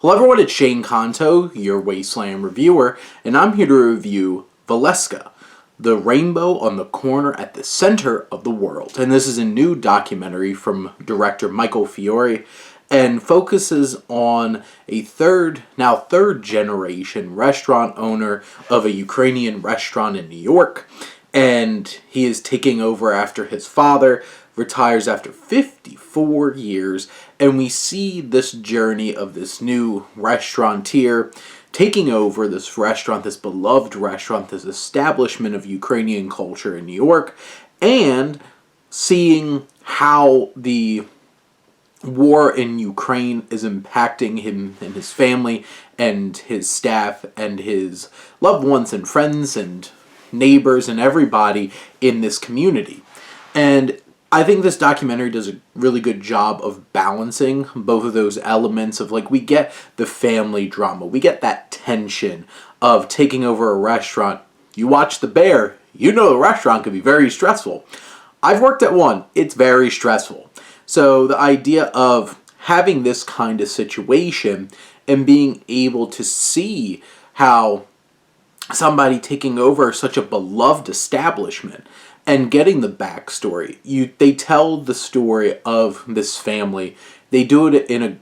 Hello everyone, it's Shane Kanto, your Wasteland reviewer, and I'm here to review Veselka, the rainbow on the corner at the center of the world. And this is a new documentary from director Michael Fiore and focuses on a third generation restaurant owner of a Ukrainian restaurant in New York. And he is taking over after his father retires after 54 years, and we see this journey of this new restaurateur taking over this restaurant, this beloved restaurant, this establishment of Ukrainian culture in New York, and seeing how the war in Ukraine is impacting him and his family and his staff and his loved ones and friends and neighbors and everybody in this community. And I think this documentary does a really good job of balancing both of those elements of, like, we get the family drama, we get that tension of taking over a restaurant. You watch The Bear, you know the restaurant can be very stressful. I've worked at one, it's very stressful. So the idea of having this kind of situation and being able to see how somebody taking over such a beloved establishment and getting the backstory. They tell the story of this family. They do it in a,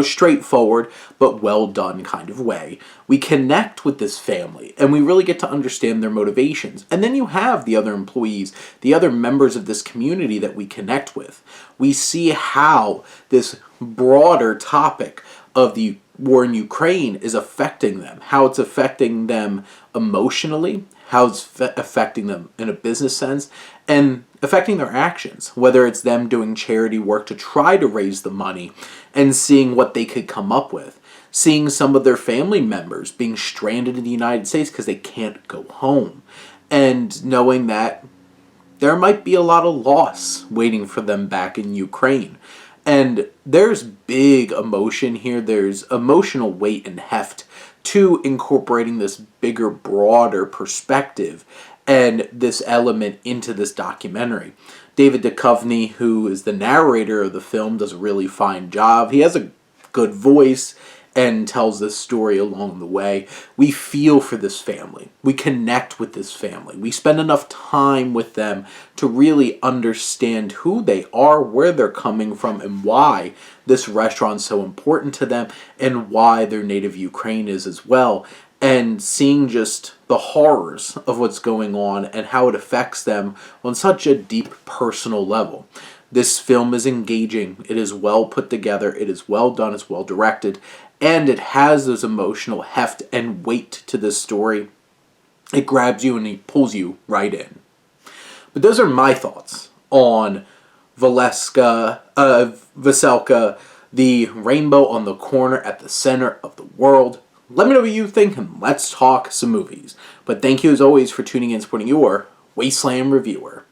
straightforward but well done kind of way. We connect with this family and we really get to understand their motivations. And then you have the other employees, the other members of this community that we connect with. We see how this broader topic of the war in Ukraine is affecting them, how it's affecting them emotionally, how it's affecting them in a business sense, and affecting their actions, whether it's them doing charity work to try to raise the money and seeing what they could come up with, seeing some of their family members being stranded in the United States because they can't go home, and knowing that there might be a lot of loss waiting for them back in Ukraine. And there's big emotion here. There's emotional weight and heft to incorporating this bigger, broader perspective and this element into this documentary. David Duchovny, who is the narrator of the film, does a really fine job. He has a good voice and tells this story along the way. We feel for this family. We connect with this family. We spend enough time with them to really understand who they are, where they're coming from, and why this restaurant's so important to them, and why their native Ukraine is as well. And seeing just the horrors of what's going on and how it affects them on such a deep personal level. This film is engaging. It is well put together. It is well done. It's well directed. And it has those emotional heft and weight to this story. It grabs you and it pulls you right in. But those are my thoughts on Veselka, the rainbow on the corner at the center of the world. Let me know what you think and let's talk some movies. But thank you as always for tuning in and supporting your Wasteland reviewer.